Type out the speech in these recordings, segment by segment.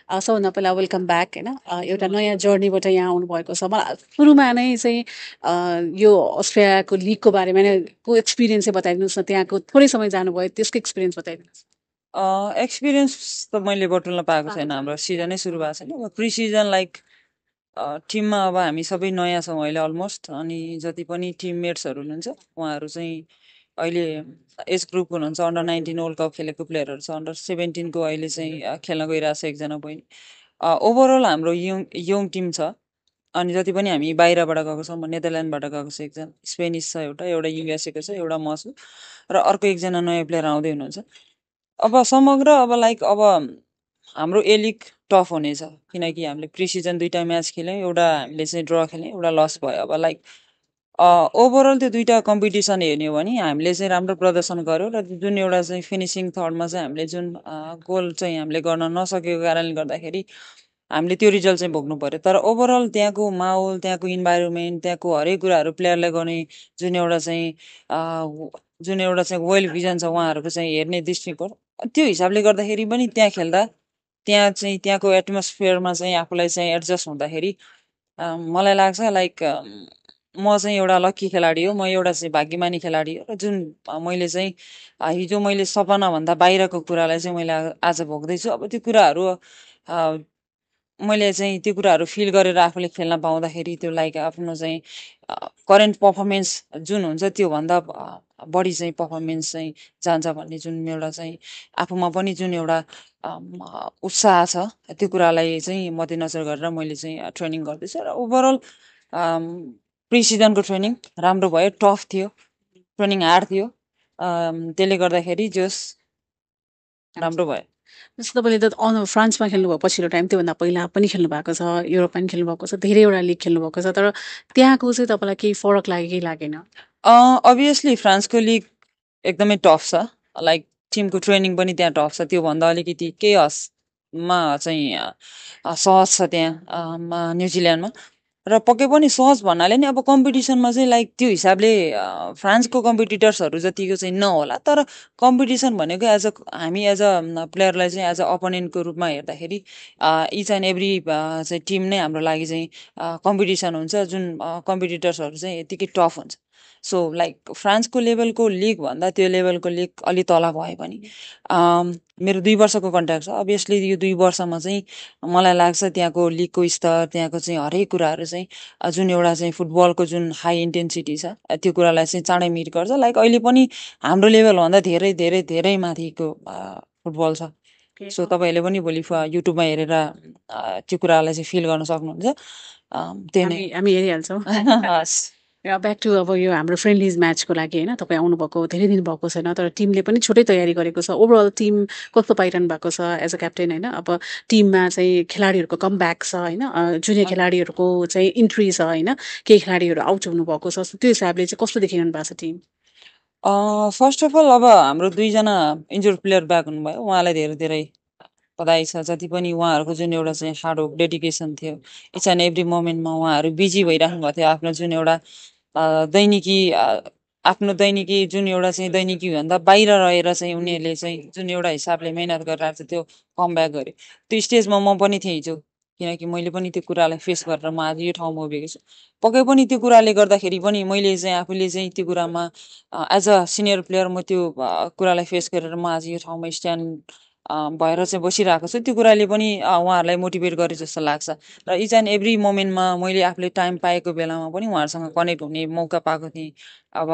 सबभन्दा पहिला welcome back होइन एउटा नयाँ जर्नीबाट यहाँ आउनुभएको छ मलाई सुरुमा नै चाहिँ यो अस्ट्रेलियाको लिगको बारेमा नै को एक्सपिरियन्स चाहिँ बताइदिनुहोस् न त्यहाँको थोरै समय जानुभयो त्यसको एक्सपिरियन्स बताइदिनुहोस् एक्सपिरियन्स त मैले बटुल्न पाएको छैन हाम्रो सिजनै सुरु भएको छैन प्रि सिजन लाइक टिममा अब हामी सबै नयाँ छौँ अहिले अलमोस्ट अनि जति पनि टिममेट्सहरू हुनुहुन्छ उहाँहरू चाहिँ अहिले एज ग्रुप हुनुहुन्छ अन्डर 19 वर्ल्ड कप खेलेको प्लेयरहरू छ अन्डर 17को अहिले चाहिँ खेल्न गइरहेको छ एकजना बहिनी ओभरअल हाम्रो यङ टिम छ अनि जति पनि हामी बाहिरबाट गएको छौँ नेदरल्यान्डबाट गएको छ एकजना स्पेनिस छ एउटा एउटा युएसएको छ एउटा म छु र अर्को एकजना नयाँ प्लेयर आउँदै हुनुहुन्छ अब समग्र अब लाइक अब हाम्रो ए लिग टफ हुनेछ किनकि हामीले प्रि सिजन 2टा म्याच खेल्यौँ एउटा हामीले चाहिँ ड्र खेल्यौँ एउटा लस भयो अब लाइक ओभरअल त्यो 2टा कम्पिटिसन हेर्ने हो भने हामीले चाहिँ राम्रो प्रदर्शन गऱ्यौँ र जुन एउटा चाहिँ फिनिसिङ थर्डमा चाहिँ हामीले जुन गोल चाहिँ हामीले गर्न नसकेको कारणले गर्दाखेरि हामीले त्यो रिजल्ट चाहिँ भोग्नु पर्यो तर ओभरअल त्यहाँको माहौल त्यहाँको इन्भाइरोमेन्ट त्यहाँको हरेक कुराहरू प्लेयरलाई गर्ने जुन एउटा चाहिँ वेल भिजन छ उहाँहरूको चाहिँ हेर्ने दृष्टिकोण त्यो हिसाबले गर्दाखेरि पनि त्यहाँ खेल्दा त्यहाँ चाहिँ त्यहाँको एटमोस्फियरमा चाहिँ आफूलाई चाहिँ एडजस्ट हुँदाखेरि मलाई लाग्छ लाइक म चाहिँ एउटा लक्की खेलाडी हो म एउटा चाहिँ भाग्यमानी खेलाडी हो र जुन मैले चाहिँ हिजो मैले सपनाभन्दा बाहिरको कुरालाई चाहिँ मैले आज भोग्दैछु अब त्यो कुराहरू मैले चाहिँ त्यो कुराहरू फिल गरेर आफूले खेल्न पाउँदाखेरि त्यो लाइक आफ्नो चाहिँ करेन्ट पर्फर्मेन्स जुन हुन्छ त्योभन्दा बढी चाहिँ पर्फर्मेन्स चाहिँ जान्छ भन्ने जुन एउटा चाहिँ आफूमा पनि जुन एउटा उत्साह छ त्यो कुरालाई चाहिँ मध्यनजर गरेर मैले चाहिँ ट्रेनिङ गर्दैछु र ओभरअल प्रि सिजनको ट्रेनिङ राम्रो भयो टफ थियो ट्रेनिङ हार्ड थियो त्यसले गर्दाखेरि जोस राम्रो भयो जस्तो तपाईँले त फ्रान्समा खेल्नुभयो पछिल्लो टाइम त्योभन्दा पहिला पनि खेल्नु भएको छ युरोपमा पनि खेल्नुभएको छ धेरैवटा लिग खेल्नुभएको छ तर त्यहाँको चाहिँ तपाईँलाई केही फरक लाग्यो कि लागेन अभियसली फ्रान्सको लिग एकदमै टफ छ लाइक टिमको ट्रेनिङ पनि त्यहाँ टफ छ त्योभन्दा अलिकति केही हदमा चाहिँ सहज छ त्यहाँ न्युजिल्यान्डमा र पक्कै पनि सहज भन्नाले नि अब कम्पिटिसनमा चाहिँ लाइक त्यो हिसाबले फ्रान्सको कम्पिटिटर्सहरू जतिको चाहिँ नहोला तर कम्पिटिसन भनेको हामी एज अ प्लेयरलाई चाहिँ एज अ अपोनेन्टको रूपमा हेर्दाखेरि इच एन्ड एभ्री चाहिँ टिम नै हाम्रो लागि चाहिँ कम्पिटिसन हुन्छ जुन कम्पिटिटर्सहरू चाहिँ यतिकै टफ हुन्छ सो लाइक फ्रान्सको लेभलको लिग भन्दा त्यो लेभलको लिग अलि तल भए पनि मेरो 2 वर्षको कन्ट्र्याक्ट छ अभियसली यो 2 वर्षमा चाहिँ मलाई लाग्छ त्यहाँको लिगको स्तर त्यहाँको चाहिँ हरेक कुराहरू चाहिँ जुन एउटा चाहिँ फुटबलको जुन हाई इन्टेन्सिटी छ त्यो कुरालाई चाहिँ चाँडै मिट गर्छ लाइक अहिले पनि हाम्रो लेभलभन्दा धेरै धेरै धेरै माथिको फुटबल छ सो तपाईँहरूले पनि भोलि युट्युबमा हेरेर त्यो कुरालाई चाहिँ फिल गर्न सक्नुहुन्छ त्यही नै हामी हेरिहाल्छौँ हस् ब्याक टु अब यो हाम्रो फ्रेन्डलिज म्याचको लागि होइन तपाईँ आउनुभएको धेरै दिन भएको छैन तर टिमले पनि छुट्टै तयारी गरेको छ ओभरअल टिम कस्तो पाइरहनु भएको छ एज अ क्याप्टेन होइन अब टिममा चाहिँ खेलाडीहरूको कम ब्याक छ होइन जुनियर खेलाडीहरूको चाहिँ इन्ट्री छ होइन केही खेलाडीहरू आउट हुनुभएको छ त्यो हिसाबले चाहिँ कस्तो देखिरहनु भएको छ टिम फर्स्ट अफ अल अब हाम्रो 2जना इन्जुर्ड प्लेयर ब्याक हुनुभयो उहाँलाई धेरै धेरै बधाई छ जति पनि उहाँहरूको जुन एउटा चाहिँ हार्डवर्क डेडिकेसन थियो इच एन्ड एभ्री मोमेन्टमा उहाँहरू बिजी भइराख्नु भएको थियो आफ्नो जुन एउटा दैनिकी आफ्नो दैनिकी जुन एउटा चाहिँ दैनिकी भन्दा बाहिर रहेर चाहिँ उनीहरूले चाहिँ जुन एउटा हिसाबले मिहिनेत गरेर आएको छ त्यो कम ब्याक गर्यो त्यो स्टेजमा म पनि थिएँ हिजो किनकि मैले पनि त्यो कुरालाई फेस गरेर म आज यो ठाउँमा उभिएको छु पक्कै पनि त्यो कुराले गर्दाखेरि पनि मैले चाहिँ आफूले चाहिँ त्यो कुरामा एज अ सिनियर प्लेयर म त्यो कुरालाई फेस गरेर म आज यो ठाउँमा स्ट्यान्ड भएर चाहिँ बसिरहेको छु त्यो कुराले पनि उहाँहरूलाई मोटिभेट गरे जस्तो लाग्छ र इच एन्ड एभ्री मोमेन्टमा मैले आफूले टाइम पाएको बेलामा पनि उहाँहरूसँग कनेक्ट हुने मौका पाएको थिएँ अब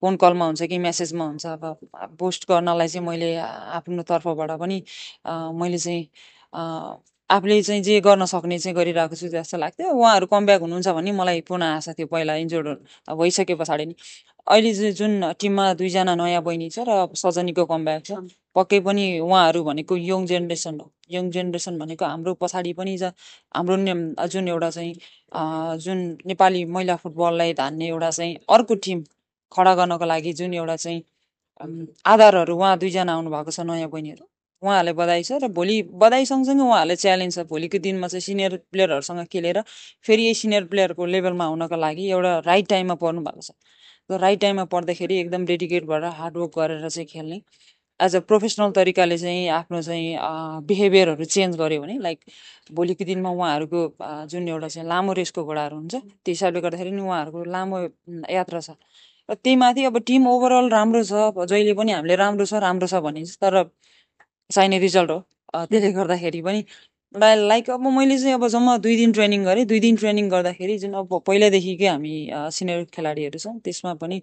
फोन कलमा हुन्छ कि मेसेजमा हुन्छ अब पोस्ट गर्नलाई चाहिँ मैले आफ्नो तर्फबाट पनि मैले चाहिँ आफूले चाहिँ जे गर्न सक्ने चाहिँ गरिरहेको छु जस्तो लाग्थ्यो उहाँहरू कमब्याक हुनुहुन्छ भने मलाई पूर्ण आशा थियो पहिला इन्जोर्ड भइसके पछाडि नि अहिले चाहिँ जुन टिममा 2जना नयाँ बहिनी छ र सजनीको कमब्याक छ पक्कै पनि उहाँहरू भनेको यङ जेनेरेसन हो यङ जेनेरेसन भनेको हाम्रो पछाडि पनि हाम्रो जुन एउटा चाहिँ जुन नेपाली महिला फुटबललाई धान्ने एउटा चाहिँ अर्को टिम खडा गर्नको लागि जुन एउटा चाहिँ आधारहरू उहाँ 2जना आउनु भएको छ नयाँ बहिनीहरू उहाँहरूलाई बधाई छ र भोलि बधाई सँगसँगै उहाँहरूलाई च्यालेन्ज छ भोलिको दिनमा चाहिँ सिनियर प्लेयरहरूसँग खेलेर फेरि यही सिनियर प्लेयरको लेभलमा हुनको लागि एउटा राइट टाइममा पर्नु भएको छ र राइट टाइममा पर्दाखेरि एकदम डेडिकेट भएर हार्डवर्क गरेर चाहिँ खेल्ने एज अ प्रोफेसनल तरिकाले चाहिँ आफ्नो चाहिँ बिहेभियरहरू चेन्ज गर्यो भने लाइक भोलिको दिनमा उहाँहरूको जुन एउटा चाहिँ लामो रेसको घोडाहरू हुन्छ त्यो हिसाबले गर्दाखेरि नि उहाँहरूको लामो यात्रा छ र त्यही माथि अब टिम ओभरअल राम्रो छ जहिले पनि हामीले राम्रो छ भनिन्छ तर चाहिने रिजल्ट हो त्यसले गर्दाखेरि पनि लाइक अब मैले चाहिँ अब जम्मा 2 दिन ट्रेनिङ गरेँ 2 दिन ट्रेनिङ गर्दाखेरि जुन अब पहिल्यैदेखिकै हामी सिनियर खेलाडीहरू छौँ त्यसमा पनि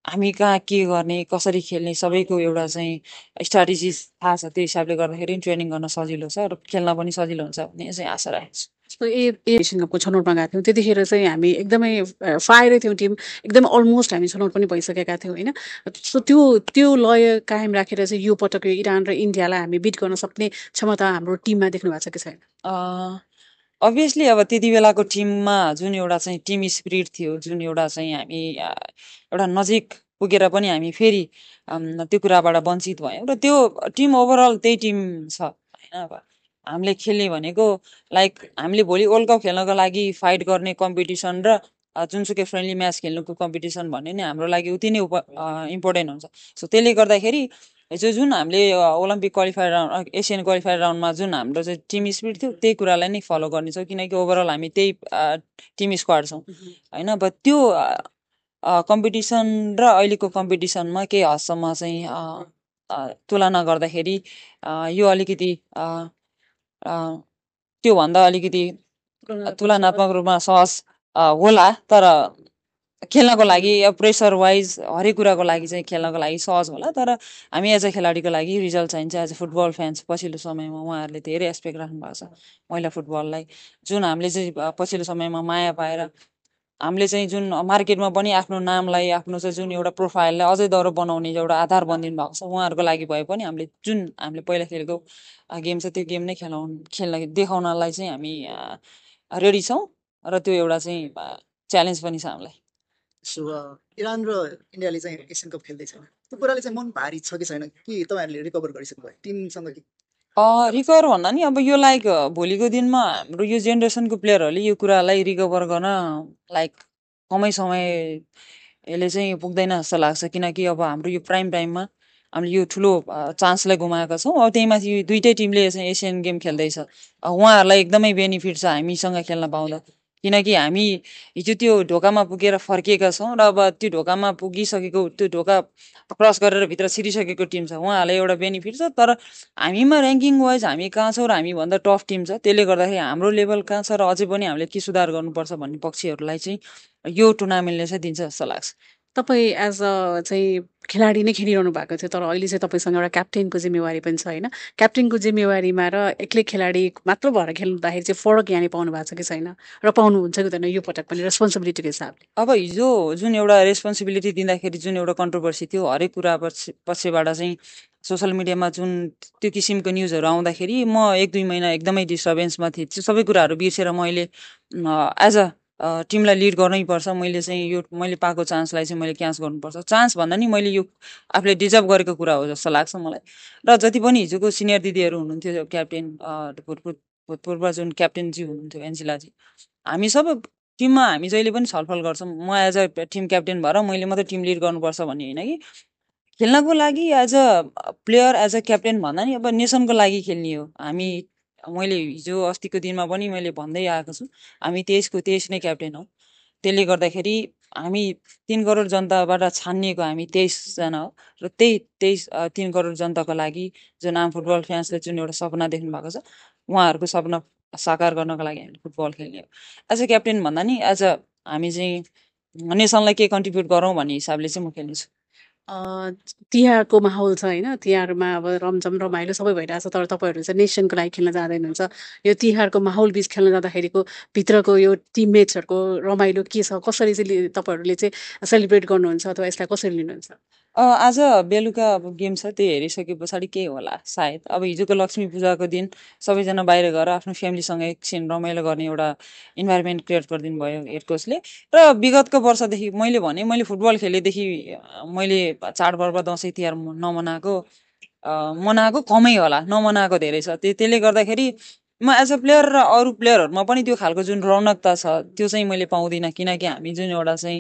हामी कहाँ के गर्ने कसरी खेल्ने सबैको एउटा चाहिँ स्ट्राटेजी थाहा छ त्यो हिसाबले गर्दाखेरि ट्रेनिङ गर्न सजिलो छ र खेल्न पनि सजिलो हुन्छ भन्ने चाहिँ आशा राखेको छु सो एसियन कपको छनौटमा गएको थियौँ त्यतिखेर चाहिँ हामी एकदमै फायरै थियौँ टिम एकदमै अलमोस्ट हामी छनौट पनि भइसकेका थियौँ होइन सो त्यो त्यो लय कायम राखेर चाहिँ यो पटक यो इरान र इन्डियालाई हामी बिट गर्न सक्ने क्षमता हाम्रो टिममा देख्नु भएको छ कि छैन अभियसली अब त्यति बेलाको टिममा जुन एउटा चाहिँ टिम स्पिरिट थियो जुन एउटा चाहिँ हामी एउटा नजिक पुगेर पनि हामी फेरि त्यो कुराबाट वञ्चित भयौँ र त्यो टिम ओभरअल त्यही टिम छ होइन अब हामीले खेल्ने भनेको लाइक हामीले भोलि वर्ल्ड कप खेल्नको लागि फाइट गर्ने कम्पिटिसन र जुनसुकै फ्रेन्डली म्याच खेल्नुको कम्पिटिसन भन्ने नै हाम्रो लागि उति नै इम्पोर्टेन्ट हुन्छ सो त्यसले गर्दाखेरि हिजो जुन हामीले Olympic qualifier round Asian qualifier राउन्डमा जुन हाम्रो चाहिँ टिम स्पिरिट थियो त्यही कुरालाई नै फलो गर्नेछौँ किनकि ओभरअल हामी त्यही टिम स्क्वाड छौँ होइन अब त्यो कम्पिटिसन र अहिलेको कम्पिटिसनमा केही हदसम्म चाहिँ तुलना गर्दाखेरि यो अलिकति त्योभन्दा अलिकति तुलनात्मक रूपमा सहज होला तर खेल्नको लागि प्रेसर वाइज हरेक कुराको लागि चाहिँ खेल्नको लागि सहज होला तर हामी एज अ खेलाडीको लागि रिजल्ट चाहिन्छ एज अ फुटबल फ्यान्स पछिल्लो समयमा उहाँहरूले धेरै एस्पेक्ट राख्नु भएको छ महिला फुटबललाई जुन हामीले चाहिँ पछिल्लो समयमा माया पाएर हामीले चाहिँ जुन मार्केटमा पनि आफ्नो नामलाई आफ्नो चाहिँ जुन एउटा प्रोफाइललाई अझै दह्रो बनाउने एउटा आधार बनिदिनु भएको छ उहाँहरूको लागि भए पनि हामीले पहिला खेलेको गेम छ त्यो गेम नै खेल्न देखाउनलाई चाहिँ हामी रेडी छौँ र त्यो एउटा चाहिँ च्यालेन्ज पनि छ हामीलाई सो इरान र इन्डियाले चाहिँ एसियन कप खेल्दैछ त्यो कुराले चाहिँ मन भारी छ कि छैन कि तपाईँहरूले रिकभर गरिसक्नु भयो टिमसँग कि रिकभर भन्दा नि अब यो लाइक भोलिको दिनमा हाम्रो यो जेनेरेसनको प्लेयरहरूले यो कुरालाई रिकभर गर्न लाइक कमै समय यसले चाहिँ पुग्दैन जस्तो लाग्छ किनकि अब हाम्रो यो प्राइम टाइममा हामीले यो ठुलो चान्सलाई गुमाएका छौँ अब त्यही माथि दुइटै टिमले चाहिँ एसियन गेम खेल्दैछ उहाँहरूलाई एकदमै बेनिफिट छ हामीसँग खेल्न पाउँदा किनकि हामी हिजो त्यो ढोकामा पुगेर फर्किएका छौँ र अब त्यो ढोकामा पुगिसकेको त्यो ढोका क्रस गरेर भित्र छिरिसकेको टिम छ उहाँहरूलाई एउटा बेनिफिट छ तर हामीमा ऱ्याङ्किङ वाइज हामी कहाँ छौँ र हामीभन्दा टफ टिम छ त्यसले गर्दाखेरि हाम्रो लेभल कहाँ छ र अझै पनि हामीले के सुधार गर्नुपर्छ भन्ने पक्षहरूलाई चाहिँ यो टुर्नामेन्टले चाहिँ दिन्छ जस्तो लाग्छ तपाईँ एज अ चाहिँ खेलाडी नै खेलिरहनु भएको थियो तर अहिले चाहिँ तपाईँसँग एउटा क्याप्टेनको जिम्मेवारी पनि छ होइन क्याप्टेनको जिम्मेवारीमा र एक्लै खेलाडी मात्र भएर खेल्दाखेरि चाहिँ फरक यहाँनिर पाउनु भएको छ कि छैन र पाउनुहुन्छ कि हुँदैन यो पटक पनि रेस्पोन्सिबिलिटीको हिसाबले अब हिजो जुन एउटा रेस्पोन्सिबिलिटी दिँदाखेरि जुन एउटा कन्ट्रोभर्सी थियो हरेक कुरा पछिबाट चाहिँ सोसियल मिडियामा जुन त्यो किसिमको न्युजहरू आउँदाखेरि म 1-2 महिना एकदमै डिस्टर्बेन्समा थिएँ त्यो सबै कुराहरू बिर्सेर मैले एज अ टिमलाई लिड गर्नै पर्छ मैले चाहिँ यो मैले पाएको चान्सलाई चाहिँ मैले क्याच गर्नुपर्छ चान्स भन्दा नि मैले यो आफूले डिजर्भ गरेको कुरा हो जस्तो लाग्छ मलाई र जति पनि हिजोको सिनियर दिदीहरू हुनुहुन्थ्यो क्याप्टेन भूतपूर्व जुन क्याप्टेनजी हुनुहुन्थ्यो एन्जिलाजी हामी सबै टिममा हामी जहिले पनि छलफल गर्छौँ म एज अ टिम क्याप्टेन भएर मैले मात्रै टिम लिड गर्नुपर्छ भन्ने होइन कि खेल्नको लागि as a player as a captain भन्दा नि अब नेसनको लागि खेल्ने हो हामी मैले हिजो अस्तिको दिनमा पनि मैले भन्दै आएको छु हामी तेइस नै क्याप्टेन हो त्यसले गर्दाखेरि हामी 3 करोड जनताबाट छानिएको हामी 23जना हो र त्यही 3 करोड जनताको लागि जुन आम फुटबल फ्यान्सले जुन एउटा सपना देख्नु भएको छ उहाँहरूको सपना साकार गर्नको लागि हामी फुटबल खेल्ने हो एज अ क्याप्टेन भन्दा नि एज अ हामी चाहिँ नेसनलाई के कन्ट्रिब्युट गरौँ भन्ने हिसाबले चाहिँ म खेल्नेछु तिहारको माहौल छ होइन तिहारमा अब रमझम रमाइलो सबै भइरहेछ तर तपाईँहरू चाहिँ नेसनको लागि खेल्न जाँदैन हुन्छ यो तिहारको माहौल बिच खेल्न जाँदाखेरिको भित्रको यो टिममेट्सहरूको रमाइलो के छ कसरी चाहिँ तपाईँहरूले चाहिँ सेलिब्रेट गर्नुहुन्छ अथवा यसलाई कसरी लिनुहुन्छ आज बेलुका अब गेम छ त्यो हेरिसके पछाडि के होला सायद अब हिजोको लक्ष्मी पूजाको दिन सबैजना बाहिर गएर आफ्नो फ्यामिलीसँग एकछिन रमाइलो गर्ने एउटा इन्भाइरोमेन्ट क्रिएट गरिदिनु भयो हेड कोचले र विगतको वर्षदेखि मैले फुटबल खेलेदेखि मैले चाडपर्व दसैँ तिहार मनाएको कमै होला नमनाएको धेरै छ त्यसले गर्दाखेरि म एज अ प्लेयर र अरू प्लेयरहरूमा पनि त्यो खालको जुन रौनकता छ त्यो चाहिँ मैले पाउँदिनँ किनकि हामी जुन एउटा चाहिँ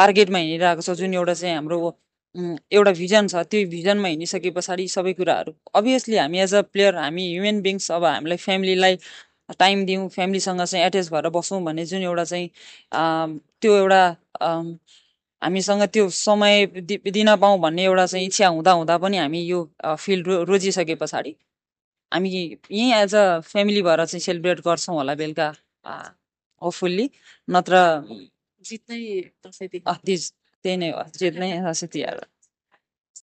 टार्गेटमा हिँडिरहेको छ जुन एउटा चाहिँ हाम्रो एउटा भिजन छ त्यो भिजनमा हिँडिसके पछाडि सबै कुराहरू अभियसली हामी एज अ प्लेयर हामी ह्युमन बिङ्स अब हामीलाई फ्यामिलीलाई टाइम दिउँ फ्यामिलीसँग चाहिँ एट्याच भएर बसौँ भन्ने जुन एउटा चाहिँ त्यो एउटा हामीसँग त्यो समय दिन पाऊँ भन्ने एउटा चाहिँ इच्छा हुँदा हुँदा पनि हामी यो फिल्ड रोजिसके पछाडि हामी यहीँ एज अ फ्यामिली भएर चाहिँ सेलिब्रेट गर्छौँ होला बेलुका होपफुल्ली नत्र जित्नै दसैँ त्यही नै हो जित्नै दसैँ तिहार